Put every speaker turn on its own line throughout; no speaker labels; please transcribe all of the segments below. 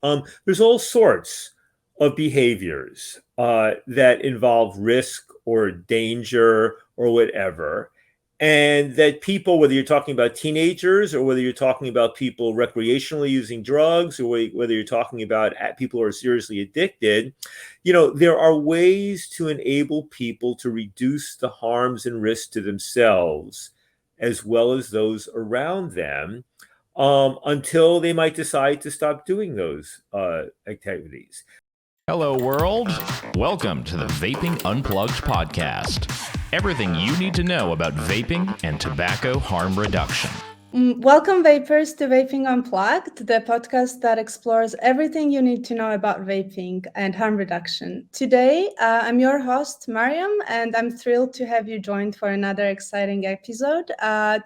There's all sorts of behaviors that involve risk or danger or whatever. And that people, whether you're talking about teenagers or whether you're talking about people recreationally using drugs or whether you're talking about people who are seriously addicted, there are ways to enable people to reduce the harms and risks to themselves as well as those around them until they might decide to stop doing those activities.
Hello, world. Welcome to the Vaping Unplugged Podcast. Everything you need to know about vaping and tobacco harm reduction.
Welcome, vapers, to Vaping Unplugged, the podcast that explores everything you need to know about vaping and harm reduction. Today, I'm your host, Mariam, and I'm thrilled to have you joined for another exciting episode.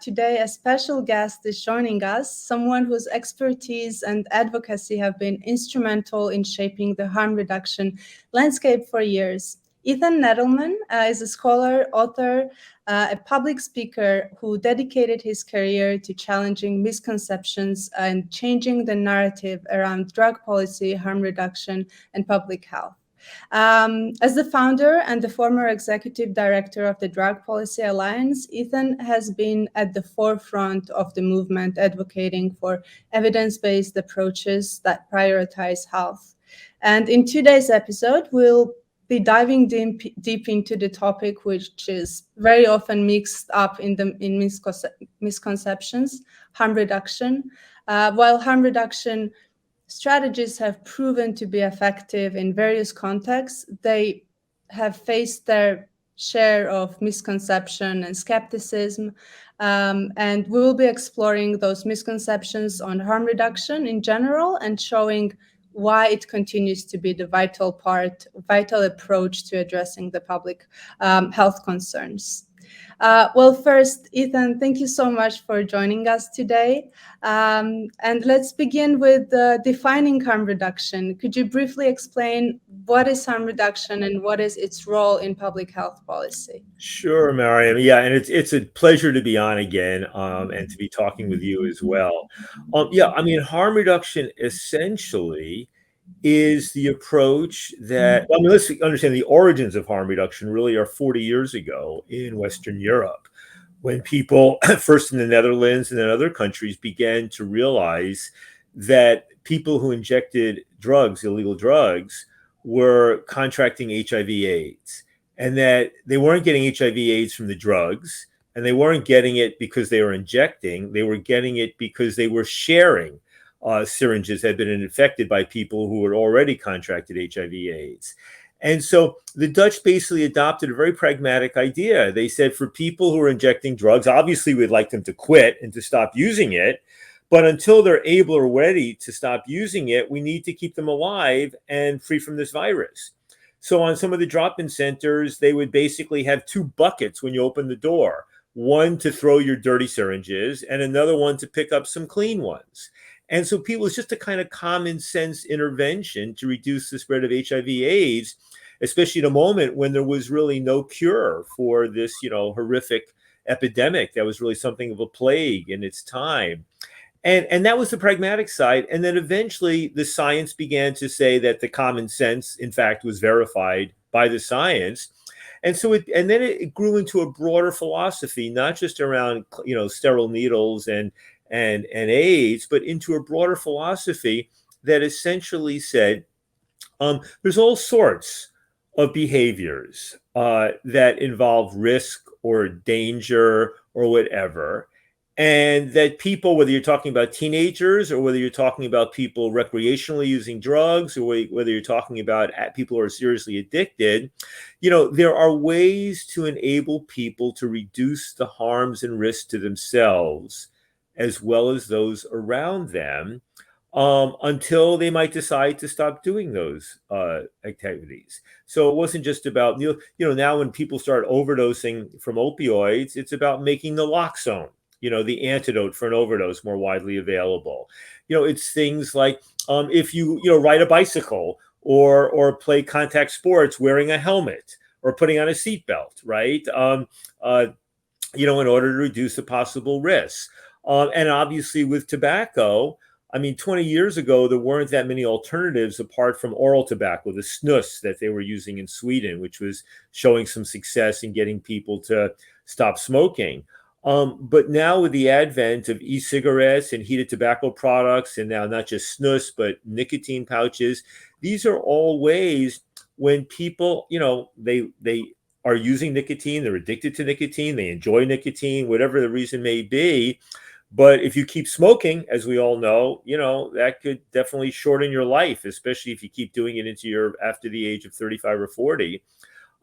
Today, a special guest is joining us, someone whose expertise and advocacy have been instrumental in shaping the harm reduction landscape for years. Ethan Nadelmann is a scholar, author, a public speaker who dedicated his career to challenging misconceptions and changing the narrative around drug policy, harm reduction, and public health. As the founder and the former executive director of the Drug Policy Alliance, Ethan has been at the forefront of the movement advocating for evidence-based approaches that prioritize health. And in today's episode, we'll be diving deep into the topic, which is very often mixed up in misconceptions, harm reduction. While harm reduction strategies have proven to be effective in various contexts, they have faced their share of misconception and skepticism. And we will be exploring those misconceptions on harm reduction in general and showing why it continues to be the vital approach to addressing the public health concerns. Well, first, Ethan, thank you so much for joining us today. And let's begin with defining harm reduction. Could you briefly explain what is harm reduction and what is its role in public health policy?
Sure, Mariam. Yeah, and it's a pleasure to be on again and to be talking with you as well. Harm reduction essentially is the approach that, let's understand the origins of harm reduction really are 40 years ago in Western Europe, when people, first in the Netherlands and then other countries, began to realize that people who injected drugs, illegal drugs, were contracting HIV/AIDS, and that they weren't getting HIV/AIDS from the drugs, and they weren't getting it because they were injecting, they were getting it because they were sharing syringes had been infected by people who had already contracted HIV/AIDS. And so the Dutch basically adopted a very pragmatic idea. They said, for people who are injecting drugs, obviously we'd like them to quit and to stop using it. But until they're able or ready to stop using it, we need to keep them alive and free from this virus. So on some of the drop-in centers, they would basically have two buckets when you open the door, one to throw your dirty syringes and another one to pick up some clean ones. And so people, it's just a kind of common sense intervention to reduce the spread of HIV/AIDS, especially at a moment when there was really no cure for this, horrific epidemic that was really something of a plague in its time. And that was the pragmatic side. And then eventually the science began to say that the common sense, in fact, was verified by the science. And so then it grew into a broader philosophy, not just around, sterile needles and AIDS, but into a broader philosophy that essentially said there's all sorts of behaviors that involve risk or danger or whatever. And that people, whether you're talking about teenagers or whether you're talking about people recreationally using drugs or whether you're talking about people who are seriously addicted, there are ways to enable people to reduce the harms and risks to themselves as well as those around them until they might decide to stop doing those activities. So it wasn't just about, now when people start overdosing from opioids, it's about making naloxone, the antidote for an overdose, more widely available. It's things like if you ride a bicycle or play contact sports, wearing a helmet or putting on a seatbelt, right? In order to reduce the possible risks. And obviously with tobacco, I mean, 20 years ago, there weren't that many alternatives apart from oral tobacco, the snus that they were using in Sweden, which was showing some success in getting people to stop smoking. But now with the advent of e-cigarettes and heated tobacco products, and now not just snus, but nicotine pouches, these are all ways when people, they are using nicotine, they're addicted to nicotine, they enjoy nicotine, whatever the reason may be. But if you keep smoking, as we all know, that could definitely shorten your life, especially if you keep doing it after the age of 35 or 40.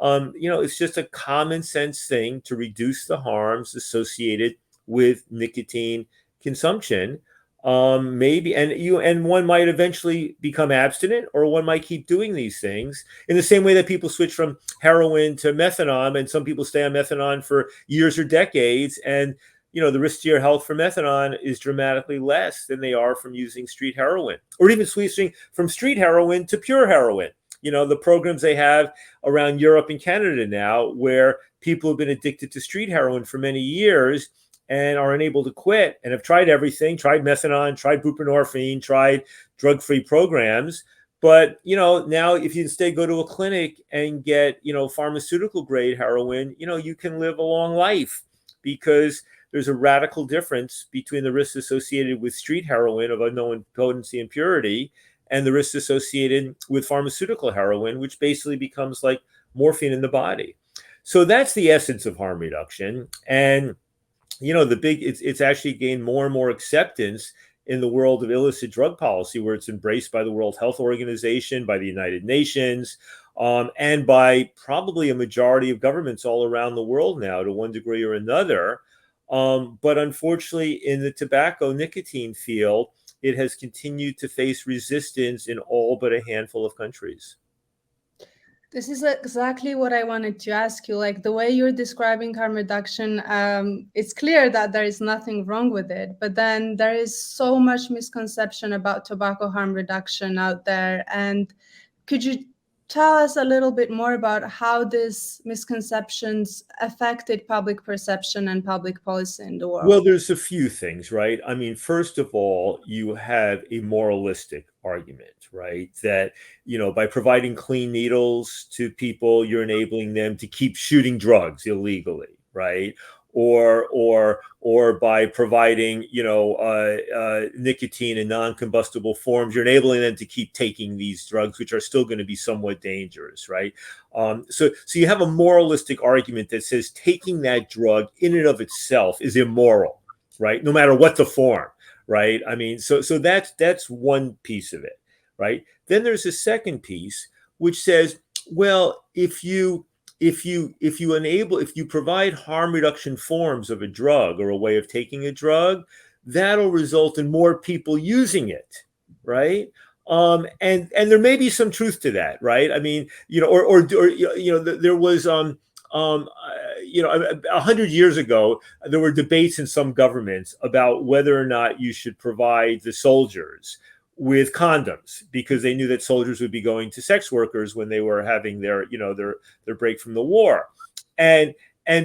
It's just a common sense thing to reduce the harms associated with nicotine consumption. And one might eventually become abstinent, or one might keep doing these things in the same way that people switch from heroin to methadone, and some people stay on methadone for years or decades. And the risk to your health for methadone is dramatically less than they are from using street heroin, or even switching from street heroin to pure heroin. The programs they have around Europe and Canada now, where people have been addicted to street heroin for many years and are unable to quit, and have tried everything, tried methadone, tried buprenorphine, tried drug-free programs. But, now if you instead go to a clinic and get, pharmaceutical grade heroin, you can live a long life, because there's a radical difference between the risks associated with street heroin of unknown potency and purity and the risks associated with pharmaceutical heroin, which basically becomes like morphine in the body. So that's the essence of harm reduction. And, it's actually gained more and more acceptance in the world of illicit drug policy, where it's embraced by the World Health Organization, by the United Nations, and by probably a majority of governments all around the world now, to one degree or another. But unfortunately, in the tobacco nicotine field, it has continued to face resistance in all but a handful of countries.
This is exactly what I wanted to ask you. Like, the way you're describing harm reduction, it's clear that there is nothing wrong with it, but then there is so much misconception about tobacco harm reduction out there. And could you tell us a little bit more about how these misconceptions affected public perception and public policy in the world?
Well, there's a few things, right? I mean, first of all, you have a moralistic argument, right? That, by providing clean needles to people, you're enabling them to keep shooting drugs illegally, right? Or by providing, nicotine in non-combustible forms, you're enabling them to keep taking these drugs, which are still going to be somewhat dangerous, right? So you have a moralistic argument that says taking that drug in and of itself is immoral, right? No matter what the form, right? I mean, so that's one piece of it, right? Then there's a second piece which says, well, if you provide harm reduction forms of a drug or a way of taking a drug, that'll result in more people using it, right? And there may be some truth to that, right? I mean, there was 100 years ago, there were debates in some governments about whether or not you should provide the soldiers with condoms, because they knew that soldiers would be going to sex workers when they were having their break from the war. And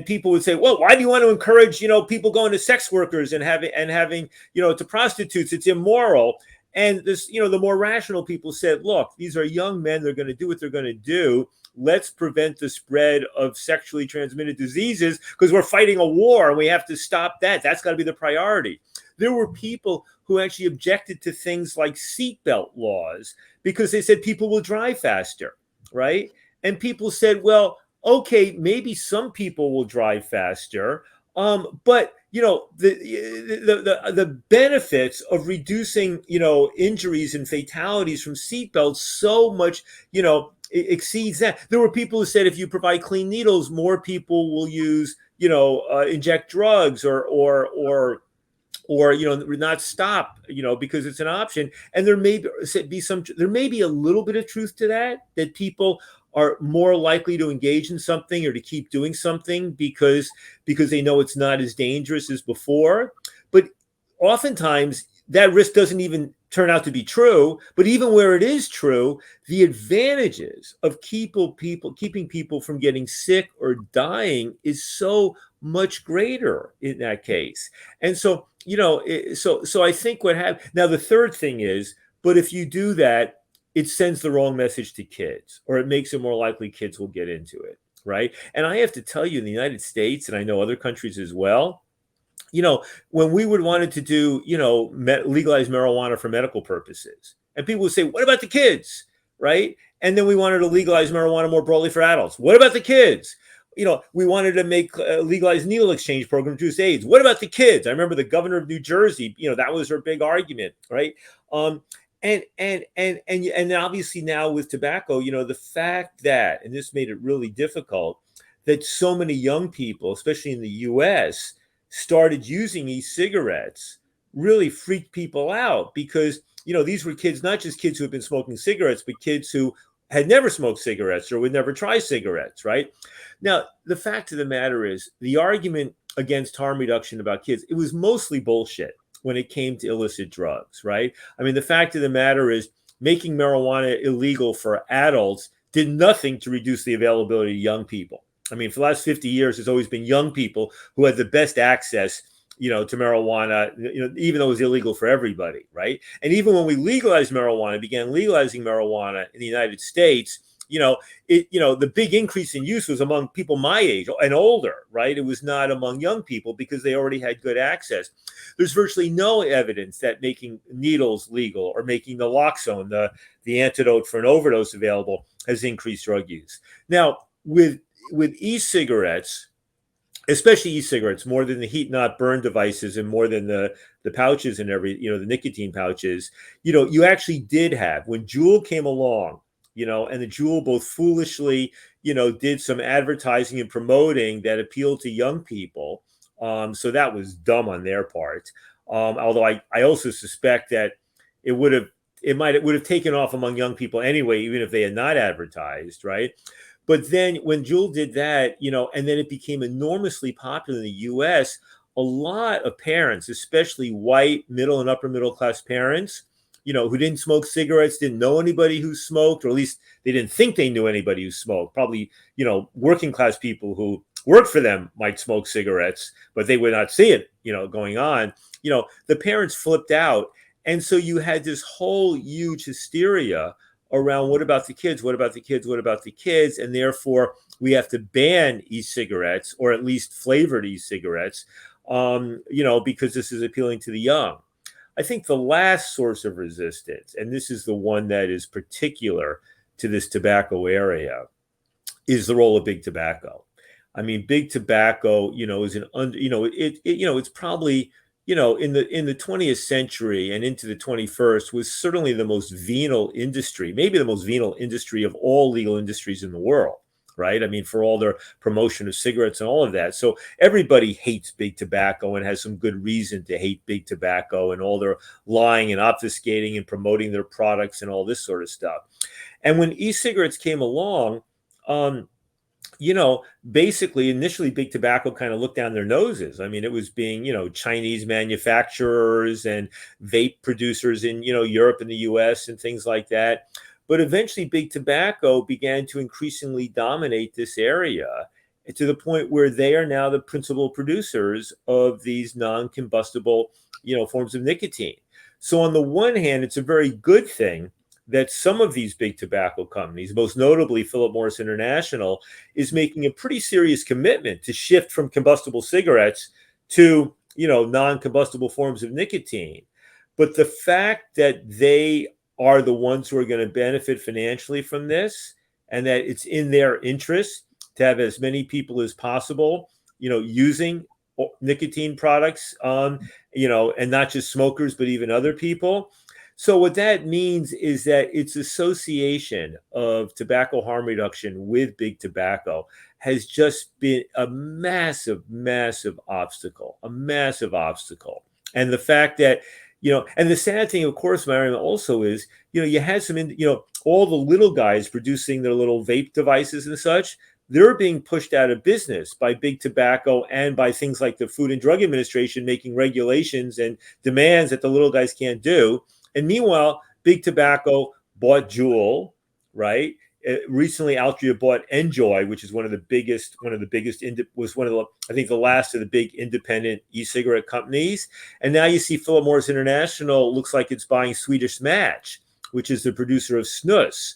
people would say, well, why do you want to encourage, people going to sex workers and having, to prostitutes? It's immoral. And this, the more rational people said, look, these are young men. They're going to do what they're going to do. Let's prevent the spread of sexually transmitted diseases, because we're fighting a war and we have to stop that. That's got to be the priority. There were people who actually objected to things like seatbelt laws, because they said people will drive faster, right? And people said, well, okay, maybe some people will drive faster, but the benefits of reducing injuries and fatalities from seatbelts so much exceeds that. There were people who said if you provide clean needles, more people will use inject drugs or not stop, because it's an option. And there may be a little bit of truth to that people are more likely to engage in something or to keep doing something because they know it's not as dangerous as before. But oftentimes that risk doesn't even turn out to be true. But even where it is true, the advantages of keeping people from getting sick or dying is so much greater in that case. And so, so I think what happened now, the third thing is, but if you do that, it sends the wrong message to kids, or it makes it more likely kids will get into it. Right. And I have to tell you, in the United States, and I know other countries as well, when we would wanted to do, legalize marijuana for medical purposes, and people would say, what about the kids? Right. And then we wanted to legalize marijuana more broadly for adults. What about the kids? We wanted to make legalize needle exchange program to reduce AIDS. What about the kids? I remember the governor of New Jersey, that was her big argument. Right. And obviously now with tobacco, the fact that, and this made it really difficult, that so many young people, especially in the US, started using e-cigarettes really freaked people out, because, these were kids, not just kids who had been smoking cigarettes, but kids who had never smoked cigarettes or would never try cigarettes, right? Now, the fact of the matter is, the argument against harm reduction about kids, it was mostly bullshit when it came to illicit drugs, right? I mean, the fact of the matter is, making marijuana illegal for adults did nothing to reduce the availability to young people. I mean, for the last 50 years, it's always been young people who had the best access, to marijuana, even though it was illegal for everybody, right? And even when we began legalizing marijuana in the United States, the big increase in use was among people my age and older, right? It was not among young people because they already had good access. There's virtually no evidence that making needles legal or making naloxone, the antidote for an overdose, available has increased drug use. Now, with e-cigarettes, especially e-cigarettes, more than the heat not burn devices and more than the pouches and the nicotine pouches, you actually did have, when Juul came along, and the Juul both foolishly, did some advertising and promoting that appealed to young people. So that was dumb on their part. Although I also suspect that it would have taken off among young people anyway, even if they had not advertised, right? But then when Juul did that, and then it became enormously popular in the US, a lot of parents, especially white, middle and upper middle class parents, who didn't smoke cigarettes, didn't know anybody who smoked, or at least they didn't think they knew anybody who smoked. Probably, working class people who worked for them might smoke cigarettes, but they would not see it, going on. The parents flipped out. And so you had this whole huge hysteria around, what about the kids? What about the kids? What about the kids? And therefore, we have to ban e-cigarettes, or at least flavored e-cigarettes, because this is appealing to the young. I think the last source of resistance, and this is the one that is particular to this tobacco area, is the role of big tobacco. I mean, big tobacco, is it's probably, in the 20th century and into the 21st, was certainly the most venal industry, maybe the most venal industry of all legal industries in the world, right? I mean, for all their promotion of cigarettes and all of that. So everybody hates big tobacco and has some good reason to hate big tobacco and all their lying and obfuscating and promoting their products and all this sort of stuff. And when e-cigarettes came along, basically initially big tobacco kind of looked down their noses. I mean, it was being, Chinese manufacturers and vape producers in, Europe and the US and things like that. But eventually big tobacco began to increasingly dominate this area, to the point where they are now the principal producers of these non-combustible, forms of nicotine. So on the one hand, it's a very good thing that some of these big tobacco companies, most notably Philip Morris International, is making a pretty serious commitment to shift from combustible cigarettes to, non-combustible forms of nicotine. But the fact that they are the ones who are going to benefit financially from this, and that it's in their interest to have as many people as possible, using nicotine products, and not just smokers, but even other people. So what that means is that its association of tobacco harm reduction with big tobacco has just been a massive, massive obstacle, And the fact that, and the sad thing, of course, Mariam, also is, you had some, all the little guys producing their little vape devices and such, they're being pushed out of business by big tobacco and by things like the Food and Drug Administration making regulations and demands that the little guys can't do. And meanwhile, big tobacco bought Juul, right? recently Altria bought Enjoy, which is one of the biggest, was one of the, I think the last of the big independent e-cigarette companies. And now you see Philip Morris International looks like it's buying Swedish Match, which is the producer of snus.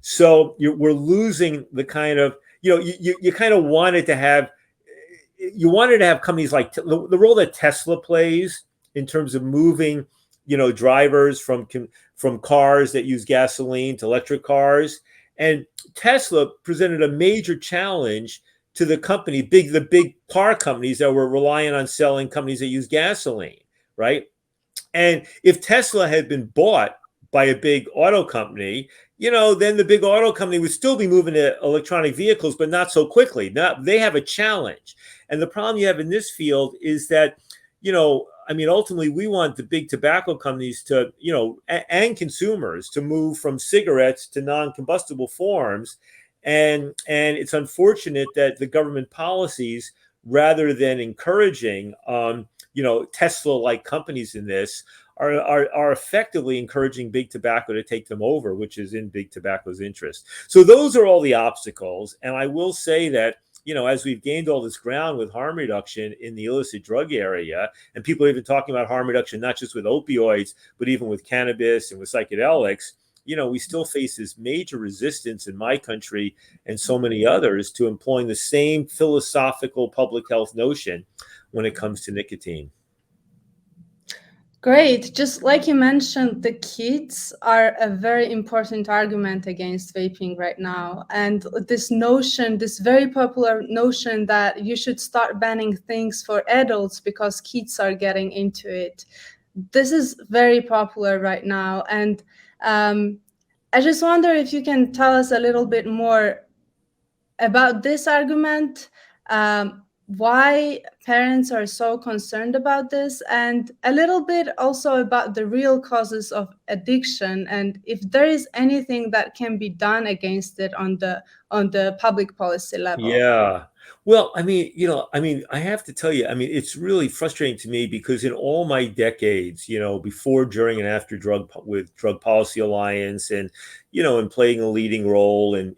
So we're losing the kind of, you kind of wanted to have companies like the role that Tesla plays in terms of moving, drivers from cars that use gasoline to electric cars. And Tesla presented a major challenge to the big car companies that were relying on selling companies that use gasoline, right? And if Tesla had been bought by a big auto company, then the big auto company would still be moving to electronic vehicles, but not so quickly. Now they have a challenge. And the problem you have in this field is that, ultimately we want the big tobacco companies to, and consumers to move from cigarettes to non-combustible forms. And it's unfortunate that the government policies, rather than encouraging, Tesla-like companies in this, are effectively encouraging big tobacco to take them over, which is in big tobacco's interest. So those are all the obstacles. And I will say that, as we've gained all this ground with harm reduction in the illicit drug area, and people are even talking about harm reduction, not just with opioids, but even with cannabis and with psychedelics, we still face this major resistance in my country and so many others to employing the same philosophical public health notion when it comes to nicotine.
Great. Just like you mentioned, the kids are a very important argument against vaping right now. And this very popular notion that you should start banning things for adults because kids are getting into it. This is very popular right now. And I just wonder if you can tell us a little bit more about this argument, why parents are so concerned about this, and a little bit also about the real causes of addiction, and if there is anything that can be done against it on the public policy level.
Yeah. Well, I have to tell you, it's really frustrating to me because in all my decades, before, during, and after Drug Policy Alliance and, and playing a leading role. And,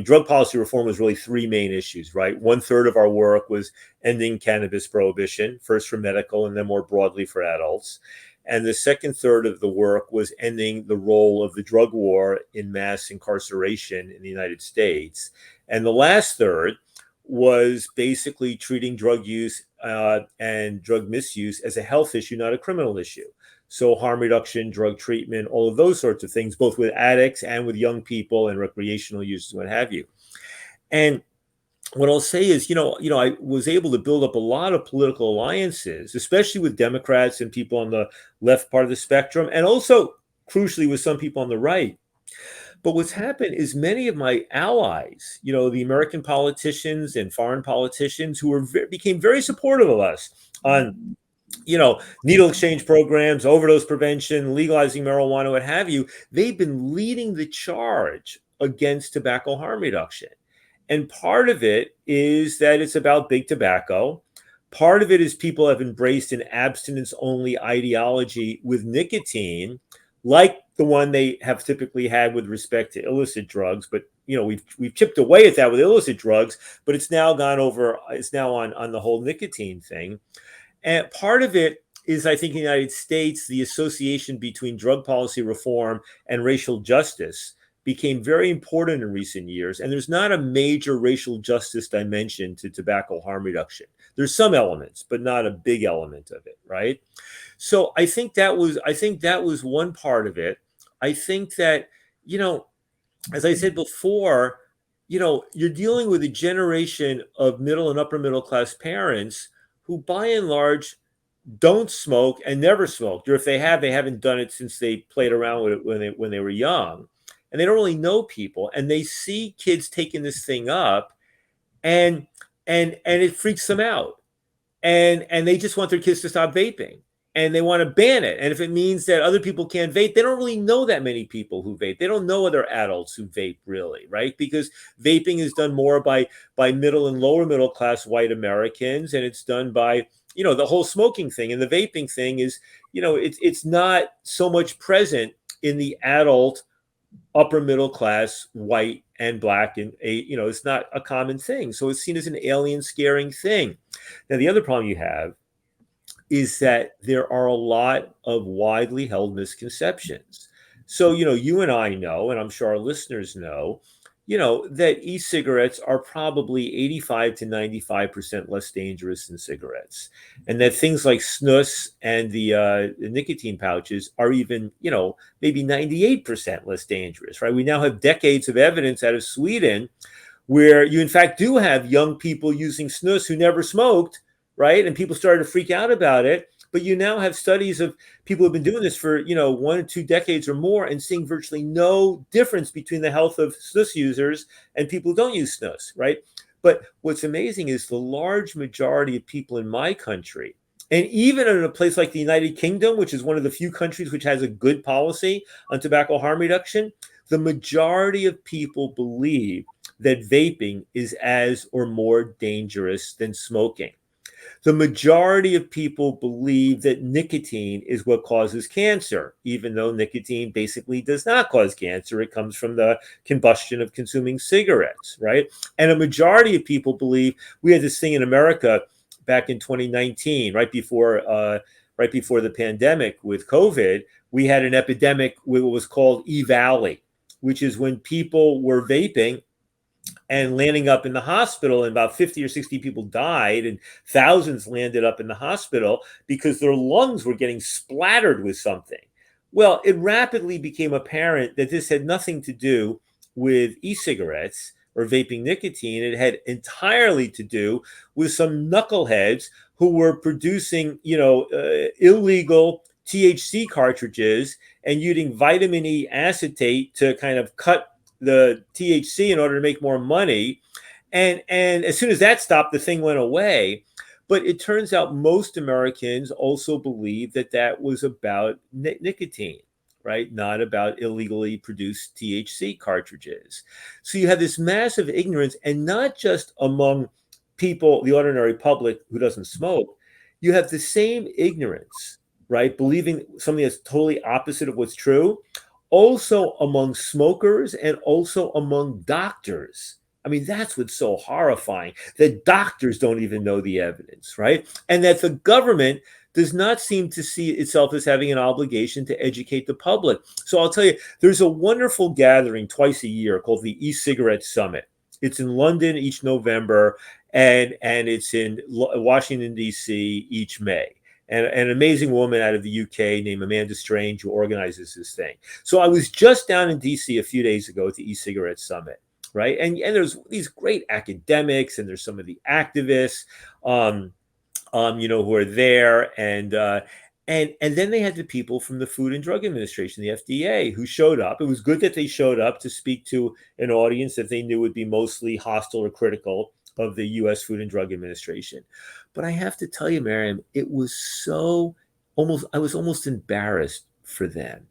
drug policy reform was really three main issues, right? 1/3 of our work was ending cannabis prohibition, first for medical and then more broadly for adults. And the second third of the work was ending the role of the drug war in mass incarceration in the United States. And the last third was basically treating drug use and drug misuse as a health issue, not a criminal issue. So harm reduction, drug treatment, all of those sorts of things, both with addicts and with young people and recreational users, what have you. And what I'll say is, I was able to build up a lot of political alliances, especially with Democrats and people on the left part of the spectrum, and also, crucially, with some people on the right. But what's happened is many of my allies, the American politicians and foreign politicians who became very supportive of us on, needle exchange programs, overdose prevention, legalizing marijuana, what have you, they've been leading the charge against tobacco harm reduction. And part of it is that it's about big tobacco. Part of it is people have embraced an abstinence-only ideology with nicotine, like the one they have typically had with respect to illicit drugs. But, we've chipped away at that with illicit drugs, but it's now on the whole nicotine thing. And part of it is, I think, in the United States, the association between drug policy reform and racial justice became very important in recent years. And there's not a major racial justice dimension to tobacco harm reduction. There's some elements, but not a big element of it, right? So I think that was one part of it. I think that, as I said before, you're dealing with a generation of middle and upper middle class parents who by and large don't smoke and never smoked, or if they have, they haven't done it since they played around with it when they were young, and they don't really know people, and they see kids taking this thing up, and it freaks them out, and they just want their kids to stop vaping, and they want to ban it. And if it means that other people can't vape, they don't really know that many people who vape. They don't know other adults who vape, really, right? Because vaping is done more by middle and lower middle class white Americans, and it's done by, the whole smoking thing. And the vaping thing is, it's not so much present in the adult upper middle class white and black, and it's not a common thing. So it's seen as an alien, scaring thing. Now, the other problem you have is that there are a lot of widely held misconceptions. So, you and I know, and I'm sure our listeners know, that e-cigarettes are probably 85 to 95% less dangerous than cigarettes. And that things like snus and the nicotine pouches are even, maybe 98% less dangerous, right? We now have decades of evidence out of Sweden where you, in fact, do have young people using snus who never smoked, right? And people started to freak out about it. But you now have studies of people who've been doing this for, 1 or 2 decades or more, and seeing virtually no difference between the health of snus users and people who don't use snus, right? But what's amazing is the large majority of people in my country, and even in a place like the United Kingdom, which is one of the few countries which has a good policy on tobacco harm reduction, the majority of people believe that vaping is as or more dangerous than smoking. The majority of people believe that nicotine is what causes cancer, even though nicotine basically does not cause cancer. It comes from the combustion of consuming cigarettes, right? And a majority of people believe, we had this thing in America back in 2019, right before the pandemic with COVID. We had an epidemic with what was called E-Valley, which is when people were vaping and landing up in the hospital, and about 50 or 60 people died, and thousands landed up in the hospital because their lungs were getting splattered with something. Well, it rapidly became apparent that this had nothing to do with e-cigarettes or vaping nicotine. It had entirely to do with some knuckleheads who were producing, illegal THC cartridges and using vitamin E acetate to kind of cut the THC in order to make more money. And as soon as that stopped, the thing went away. But it turns out most Americans also believe that that was about nicotine, right? Not about illegally produced THC cartridges. So you have this massive ignorance, and not just among people, the ordinary public who doesn't smoke. You have the same ignorance, right? Believing something that's totally opposite of what's true, also among smokers and also among doctors. I mean, that's what's so horrifying, that doctors don't even know the evidence, right? And that the government does not seem to see itself as having an obligation to educate the public. So I'll tell you, there's a wonderful gathering twice a year called the E-Cigarette Summit. It's in London each November, and it's in Washington, D.C. each May. And an amazing woman out of the UK named Amanda Strange who organizes this thing. So I was just down in DC a few days ago at the E-Cigarette Summit, right? And there's these great academics, and there's some of the activists, who are there, and then they had the people from the Food and Drug Administration, the FDA, who showed up. It was good that they showed up to speak to an audience that they knew would be mostly hostile or critical of the U.S. Food and Drug Administration. But I have to tell you, Mariam, it was I was almost embarrassed for them.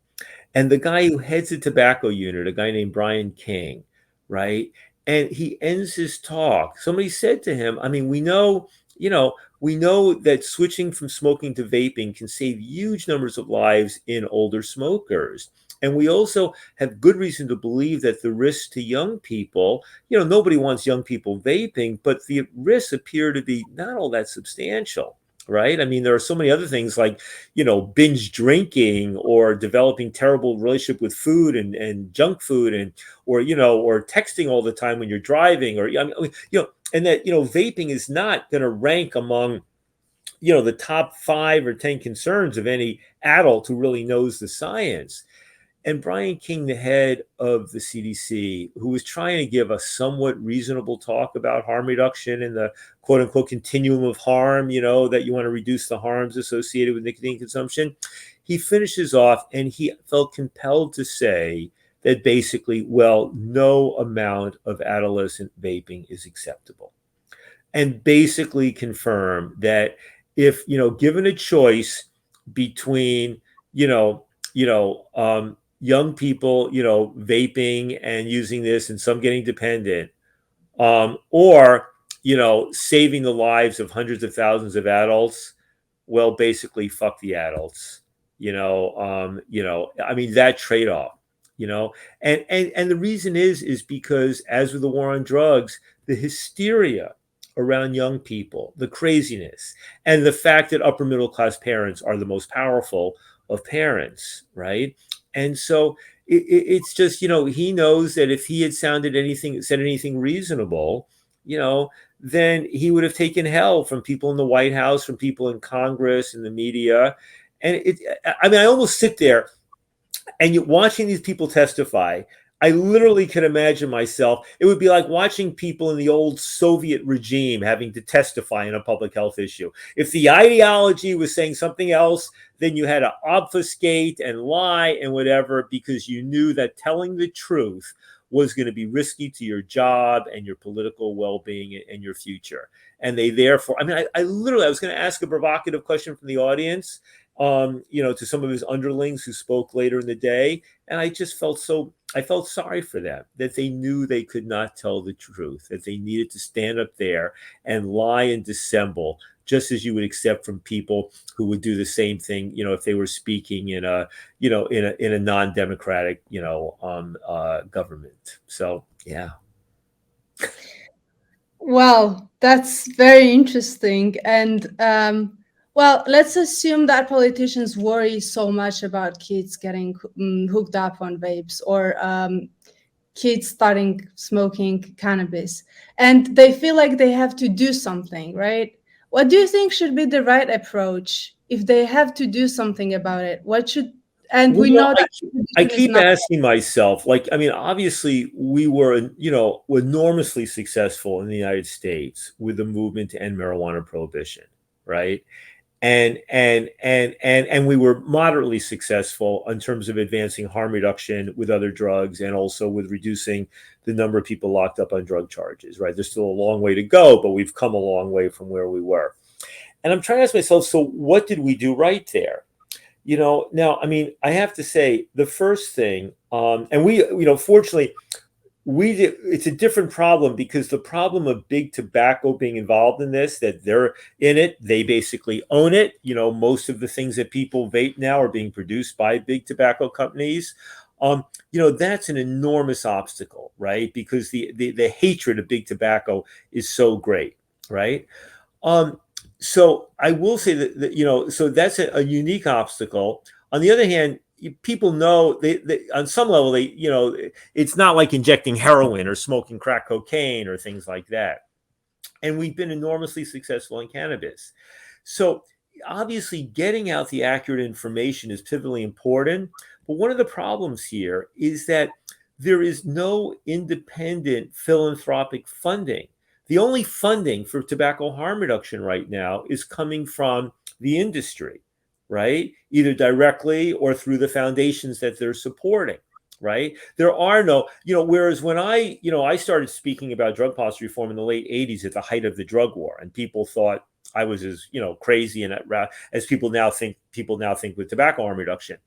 And the guy who heads the tobacco unit, a guy named Brian King, right? And he ends his talk. Somebody said to him, I mean, we know that switching from smoking to vaping can save huge numbers of lives in older smokers. And we also have good reason to believe that the risks to young people, nobody wants young people vaping, but the risks appear to be not all that substantial, right? I mean, there are so many other things like, binge drinking, or developing terrible relationship with food and junk food, or texting all the time when you're driving, and that, vaping is not going to rank among, the top 5 or 10 concerns of any adult who really knows the science. And Brian King, the head of the CDC, who was trying to give a somewhat reasonable talk about harm reduction and the quote unquote continuum of harm, that you want to reduce the harms associated with nicotine consumption, he finishes off and he felt compelled to say that basically, well, no amount of adolescent vaping is acceptable. And basically confirm that if, given a choice between, young people, vaping and using this, and some getting dependent, or, saving the lives of hundreds of thousands of adults, well, basically, fuck the adults. I mean, that trade-off And the reason is because, as with the war on drugs, the hysteria around young people, the craziness, and the fact that upper middle class parents are the most powerful of parents, right? And so it's just, he knows that if he had said anything reasonable, then he would have taken hell from people in the White House, from people in Congress, in the media. And I almost sit there and you're watching these people testify. I literally can imagine myself. It would be like watching people in the old Soviet regime having to testify in a public health issue. If the ideology was saying something else, then you had to obfuscate and lie and whatever, because you knew that telling the truth was going to be risky to your job and your political well-being and your future. And they therefore, I was going to ask a provocative question from the audience, to some of his underlings who spoke later in the day. And I just felt sorry for them, that they knew they could not tell the truth, that they needed to stand up there and lie and dissemble, just as you would accept from people who would do the same thing, if they were speaking in a non-democratic, government. So, yeah.
Well, that's very interesting. And well, let's assume that politicians worry so much about kids getting hooked up on vapes, or kids starting smoking cannabis, and they feel like they have to do something, right? What do you think should be the right approach if they have to do something about it? What should, and we know that
I keep asking myself, obviously we were, enormously successful in the United States with the movement to end marijuana prohibition, right? And we were moderately successful in terms of advancing harm reduction with other drugs, and also with reducing the number of people locked up on drug charges, right? There's still a long way to go, but we've come a long way from where we were. And I'm trying to ask myself, so what did we do right there? Now, I have to say the first thing, and we, fortunately, it's a different problem, because the problem of big tobacco being involved in this, that they're in it, they basically own it. Most of the things that people vape now are being produced by big tobacco companies. That's an enormous obstacle, right? Because the hatred of big tobacco is so great, right? So I will say that, so that's a unique obstacle. On the other hand, people know they on some level, it's not like injecting heroin or smoking crack cocaine or things like that. And we've been enormously successful in cannabis. So obviously getting out the accurate information is pivotally important. But one of the problems here is that there is no independent philanthropic funding. The only funding for tobacco harm reduction right now is coming from the industry, right? Either directly or through the foundations that they're supporting, right? There are no, whereas when I started speaking about drug policy reform in the late 80s at the height of the drug war, and people thought I was as, crazy and as people now think with tobacco harm reduction.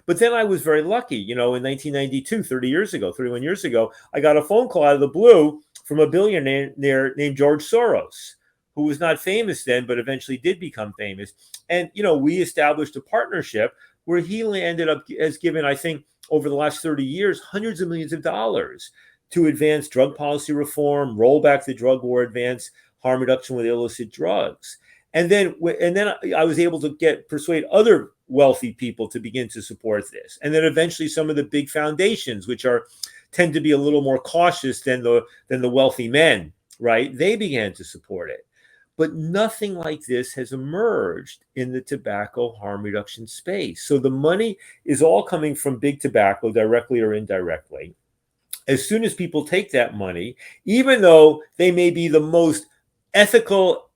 But then I was very lucky, in 1992, 31 years ago, I got a phone call out of the blue from a billionaire named George Soros, who was not famous then, but eventually did become famous. And, we established a partnership where he has given, I think, over the last 30 years, hundreds of millions of dollars to advance drug policy reform, roll back the drug war, advance harm reduction with illicit drugs. And then I was able to persuade other wealthy people to begin to support this. And then eventually some of the big foundations, which tend to be a little more cautious than the wealthy men, right? They began to support it. But nothing like this has emerged in the tobacco harm reduction space. So the money is all coming from big tobacco, directly or indirectly. As soon as people take that money, even though they may be the most ethical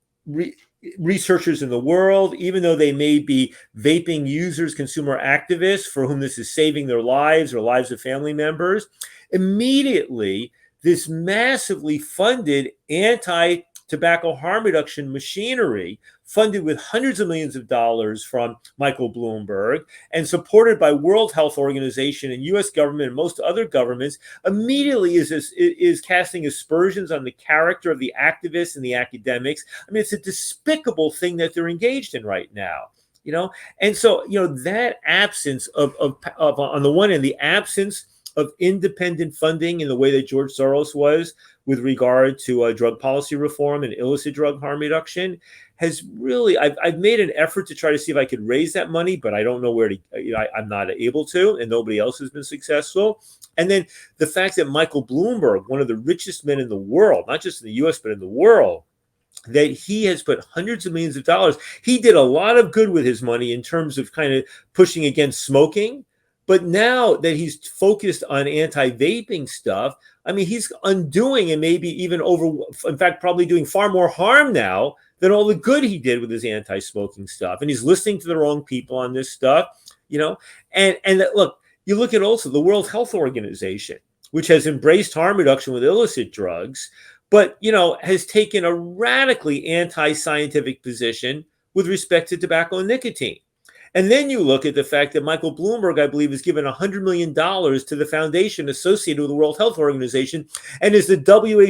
researchers in the world, even though they may be vaping users, consumer activists for whom this is saving their lives or lives of family members, immediately this massively funded anti-tobacco harm reduction machinery, funded with hundreds of millions of dollars from Michael Bloomberg and supported by World Health Organization and U.S. government and most other governments, immediately is casting aspersions on the character of the activists and the academics. It's a despicable thing that they're engaged in right now. And so, that absence of on the one hand, the absence of independent funding in the way that George Soros was with regard to drug policy reform and illicit drug harm reduction has really, I've made an effort to try to see if I could raise that money, but I don't know where to, I'm not able to, and nobody else has been successful. And then the fact that Michael Bloomberg, one of the richest men in the world, not just in the US, but in the world, that he has put hundreds of millions of dollars. He did a lot of good with his money in terms of kind of pushing against smoking. But now that he's focused on anti-vaping stuff, I mean, he's undoing and maybe even in fact, probably doing far more harm now than all the good he did with his anti-smoking stuff. And he's listening to the wrong people on this stuff, and look, you look at also the World Health Organization, which has embraced harm reduction with illicit drugs, but, has taken a radically anti-scientific position with respect to tobacco and nicotine. And then you look at the fact that Michael Bloomberg, I believe, has given $100 million to the foundation associated with the World Health Organization and is the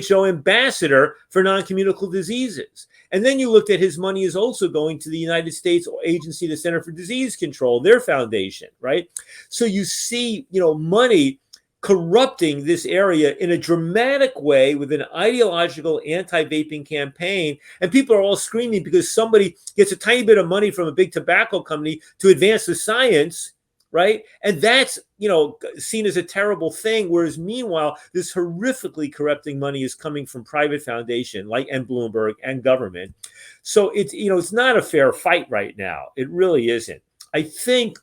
WHO ambassador for non-communicable diseases. And then you looked at his money is also going to the United States Agency, the Center for Disease Control, their foundation, right? So you see, money corrupting this area in a dramatic way with an ideological anti-vaping campaign. And people are all screaming because somebody gets a tiny bit of money from a big tobacco company to advance the science, right? And that's, seen as a terrible thing. Whereas meanwhile, this horrifically corrupting money is coming from private foundation and Bloomberg and government. So it's, it's not a fair fight right now. It really isn't. I think,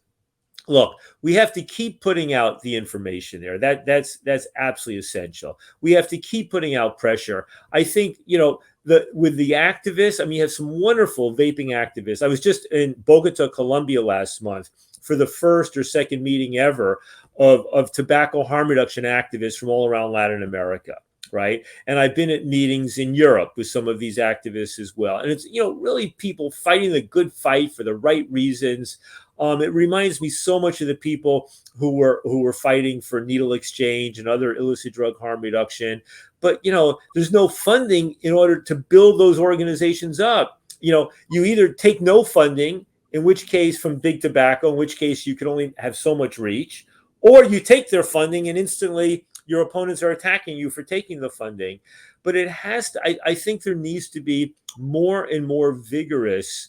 look, we have to keep putting out the information there. That's absolutely essential. We have to keep putting out pressure. I think, with the activists, I mean, you have some wonderful vaping activists. I was just in Bogota, Colombia last month for the first or second meeting ever of tobacco harm reduction activists from all around Latin America. Right. And I've been at meetings in Europe with some of these activists as well. And it's, really people fighting the good fight for the right reasons. It reminds me so much of the people who were fighting for needle exchange and other illicit drug harm reduction. But, there's no funding in order to build those organizations up. You either take no funding, in which case from big tobacco, in which case you can only have so much reach, or you take their funding and instantly your opponents are attacking you for taking the funding. But it has to, I think there needs to be more and more vigorous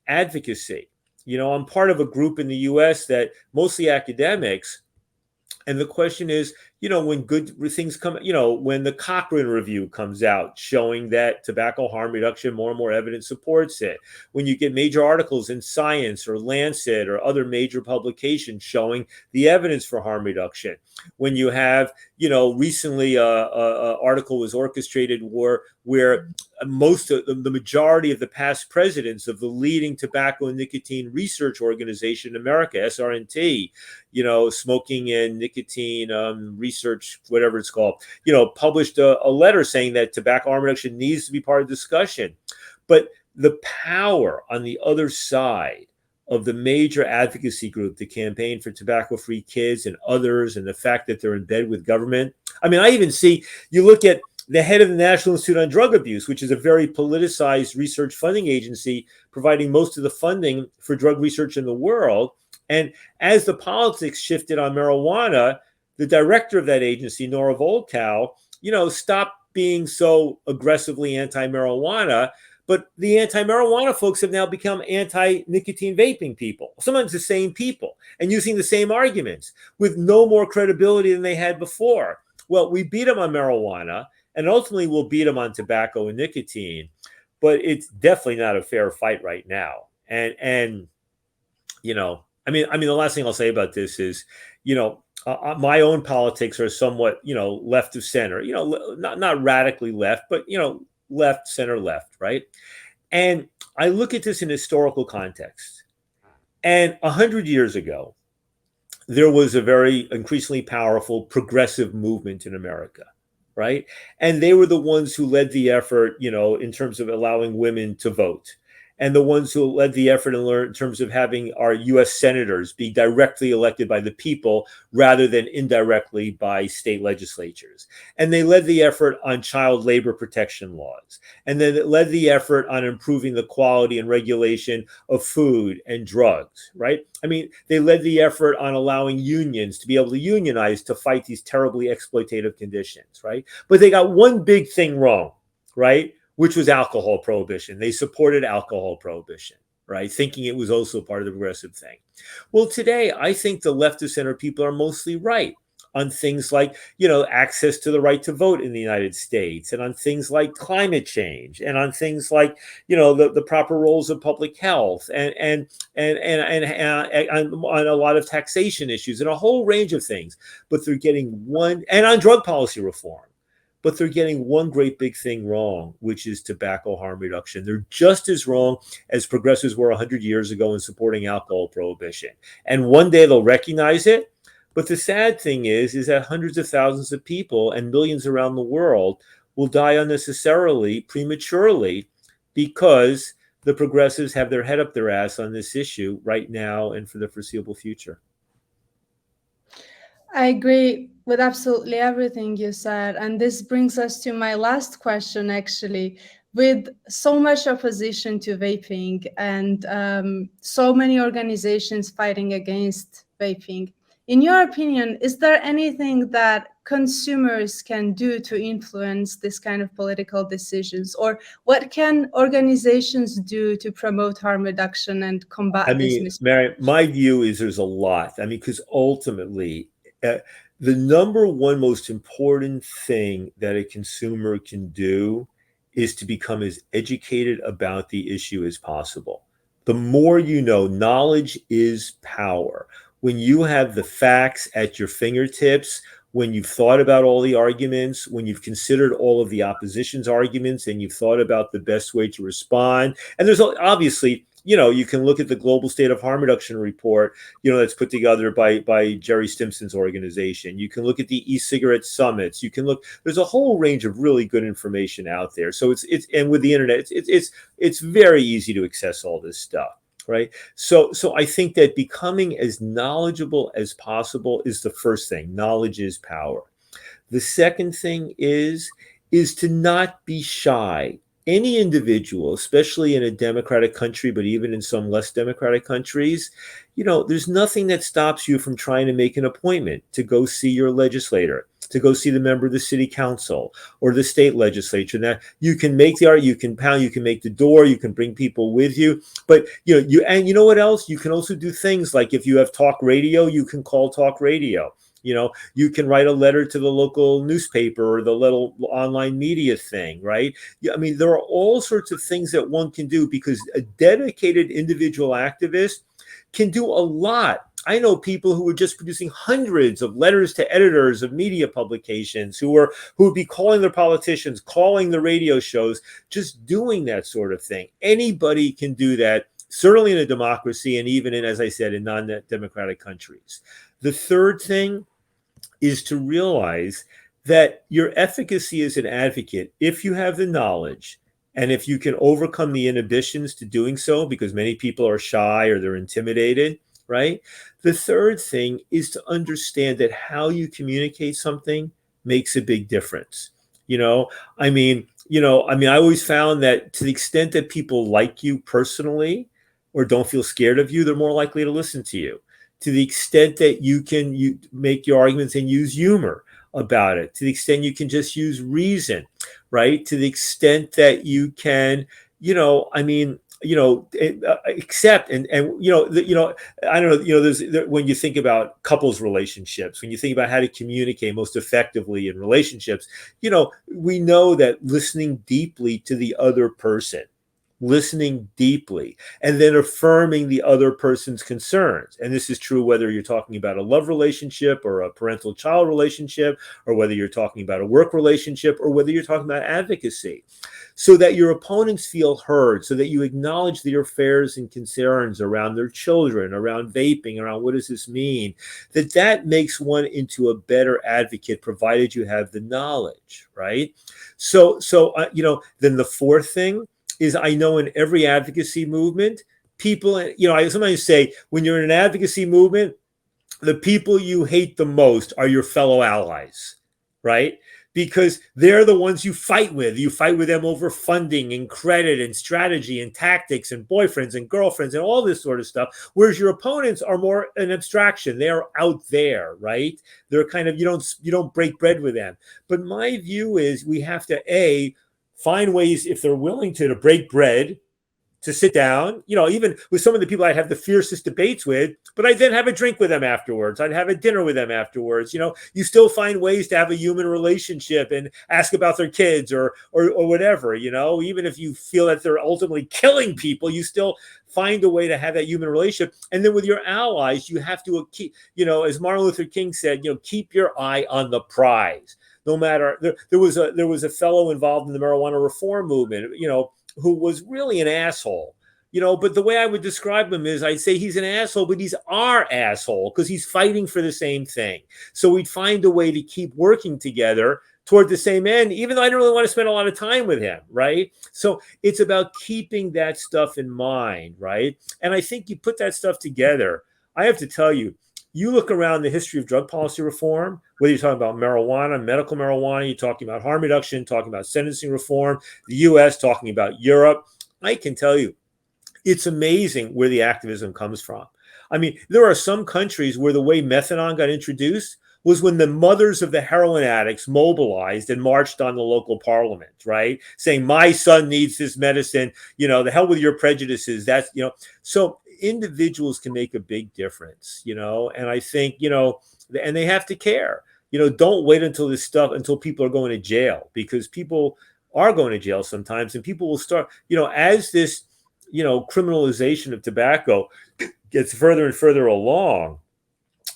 advocacy. I'm part of a group in the US that mostly academics. And the question is, when good things come, when the Cochrane review comes out showing that tobacco harm reduction, more and more evidence supports it. When you get major articles in Science or Lancet or other major publications showing the evidence for harm reduction. When you have, recently a article was orchestrated where most of the majority of the past presidents of the leading tobacco and nicotine research organization in America, SRNT, smoking and nicotine research, whatever it's called, published a letter saying that tobacco harm reduction needs to be part of the discussion. But the power on the other side of the major advocacy group, the Campaign for Tobacco-Free Kids and others, and the fact that they're in bed with government. I mean, I even see, you look at the head of the National Institute on Drug Abuse, which is a very politicized research funding agency providing most of the funding for drug research in the world. And as the politics shifted on marijuana, the director of that agency, Nora Volkow, stopped being so aggressively anti-marijuana. But the anti-marijuana folks have now become anti-nicotine vaping people, sometimes the same people, and using the same arguments with no more credibility than they had before. Well, we beat them on marijuana, and ultimately we'll beat them on tobacco and nicotine, but it's definitely not a fair fight right now. And the last thing I'll say about this is, my own politics are somewhat, left of center, not radically left, but, left, center, left, right? And I look at this in historical context. And 100 years ago, there was a very increasingly powerful progressive movement in America, right? And they were the ones who led the effort, in terms of allowing women to vote. and the ones who led the effort in terms of having our U.S. senators be directly elected by the people rather than indirectly by state legislatures. And they led the effort on child labor protection laws. And then it led the effort on improving the quality and regulation of food and drugs, right? I mean, they led the effort on allowing unions to be able to unionize to fight these terribly exploitative conditions, right? But they got one big thing wrong, right? Which was alcohol prohibition. They supported alcohol prohibition, right? Thinking it was also part of the progressive thing. Well, today, I think the left of center people are mostly right on things like, access to the right to vote in the United States, and on things like climate change, and on things like, the proper roles of public health, and on a lot of taxation issues and a whole range of things. But they're getting one, and on drug policy reform. But they're getting one great big thing wrong, which is tobacco harm reduction. They're just as wrong as progressives were 100 years ago in supporting alcohol prohibition. And one day they'll recognize it. But the sad thing is that hundreds of thousands of people and millions around the world will die unnecessarily, prematurely, because the progressives have their head up their ass on this issue right now and for the foreseeable future.
I agree with absolutely everything you said. And this brings us to my last question, actually. With so much opposition to vaping and so many organizations fighting against vaping, in your opinion, is there anything that consumers can do to influence this kind of political decisions? Or what can organizations do to promote harm reduction and combat this misconception?
Mariam, my view is there's a lot. Because ultimately, the number one most important thing that a consumer can do is to become as educated about the issue as possible. The more you know, knowledge is power. When you have the facts at your fingertips, when you've thought about all the arguments, when you've considered all of the opposition's arguments, and you've thought about the best way to respond, and there's obviously, you can look at the Global State of Harm Reduction report, that's put together by Jerry Stimson's organization. You can look at the e-cigarette summits. You can look, there's a whole range of really good information out there. So and with the internet, it's very easy to access all this stuff, right? So I think that becoming as knowledgeable as possible is the first thing. Knowledge is power. The second thing is to not be shy. Any individual, especially in a democratic country, but even in some less democratic countries, there's nothing that stops you from trying to make an appointment to go see your legislator, to go see the member of the city council or the state legislature. Now, you can make the art, you can pound, you can make the door, you can bring people with you. But you know what else? You can also do things like, if you have talk radio, you can call talk radio. You can write a letter to the local newspaper or the little online media thing, right? There are all sorts of things that one can do, because a dedicated individual activist can do a lot. I know people who are just producing hundreds of letters to editors of media publications who would be calling their politicians, calling the radio shows, just doing that sort of thing. Anybody can do that, certainly in a democracy, and even in, as I said, in non-democratic countries. The third thing is to realize that your efficacy as an advocate, if you have the knowledge and if you can overcome the inhibitions to doing so, because many people are shy or they're intimidated, right? The third thing is to understand that how you communicate something makes a big difference. I always found that to the extent that people like you personally or don't feel scared of you, they're more likely to listen to you. To the extent that you make your arguments and use humor about it, to the extent you can just use reason, right? To the extent that you can, accept and I don't know, when you think about couples relationships, when you think about how to communicate most effectively in relationships, we know that listening deeply to the other person, listening deeply, and then affirming the other person's concerns. And this is true whether you're talking about a love relationship or a parental-child relationship, or whether you're talking about a work relationship, or whether you're talking about advocacy, so that your opponents feel heard, so that you acknowledge their fears and concerns around their children, around vaping, around what does this mean, that makes one into a better advocate, provided you have the knowledge, right? So then the fourth thing is I know in every advocacy movement, people, I sometimes say when you're in an advocacy movement, the people you hate the most are your fellow allies, right? Because they're the ones you fight with. You fight with them over funding and credit and strategy and tactics and boyfriends and girlfriends and all this sort of stuff. Whereas your opponents are more an abstraction. They are out there, right? They're kind of, you don't break bread with them. But my view is we have to find ways, if they're willing to break bread, to sit down, even with some of the people I'd have the fiercest debates with, but I'd then have a drink with them afterwards. I'd have a dinner with them afterwards. You still find ways to have a human relationship and ask about their kids or whatever, even if you feel that they're ultimately killing people, you still find a way to have that human relationship. And then with your allies, you have to keep, as Martin Luther King said, keep your eye on the prize. No matter, there was a fellow involved in the marijuana reform movement, who was really an asshole, but the way I would describe him is I'd say he's an asshole, but he's our asshole because he's fighting for the same thing. So we'd find a way to keep working together toward the same end, even though I don't really want to spend a lot of time with him, right? So it's about keeping that stuff in mind, right? And I think you put that stuff together. I have to tell you, you look around the history of drug policy reform, whether you're talking about marijuana, medical marijuana, you're talking about harm reduction, talking about sentencing reform, the US, talking about Europe, I can tell you, it's amazing where the activism comes from. I mean, there are some countries where the way methadone got introduced was when the mothers of the heroin addicts mobilized and marched on the local parliament, right? Saying, my son needs this medicine, the hell with your prejudices. That's, so individuals can make a big difference, and I think, and they have to care, don't wait until people are going to jail, because people are going to jail sometimes, and people will start, as this, criminalization of tobacco gets further and further along.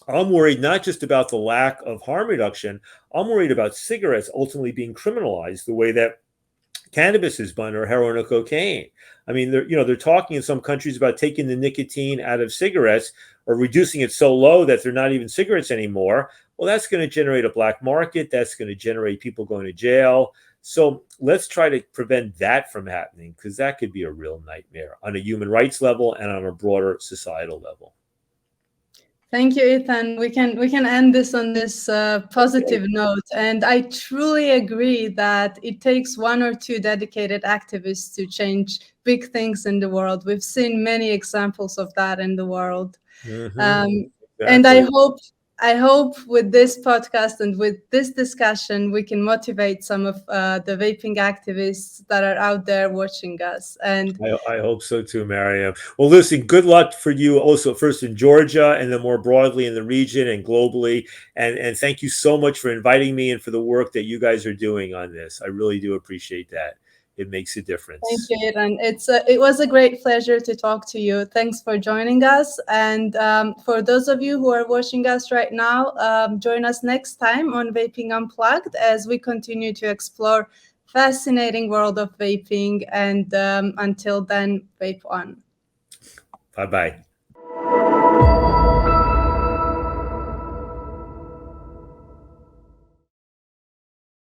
I'm worried not just about the lack of harm reduction. I'm worried about cigarettes ultimately being criminalized the way that cannabis is done, or heroin or cocaine. I mean, they're talking in some countries about taking the nicotine out of cigarettes or reducing it so low that they're not even cigarettes anymore. Well, that's going to generate a black market. That's going to generate people going to jail. So let's try to prevent that from happening, because that could be a real nightmare on a human rights level and on a broader societal level.
Thank you, Ethan. We can end this on this positive note. And I truly agree that it takes one or two dedicated activists to change big things in the world. We've seen many examples of that in the world. Exactly. And I hope with this podcast and with this discussion, we can motivate some of the vaping activists that are out there watching us. And
I hope so too, Mariam. Well, listen, good luck for you also, first in Georgia and then more broadly in the region and globally. And thank you so much for inviting me and for the work that you guys are doing on this. I really do appreciate that. It makes a difference.
Thank you, Ethan. It was a great pleasure to talk to you. Thanks for joining us. And for those of you who are watching us right now, join us next time on Vaping Unplugged as we continue to explore fascinating world of vaping. And until then, vape on.
Bye-bye.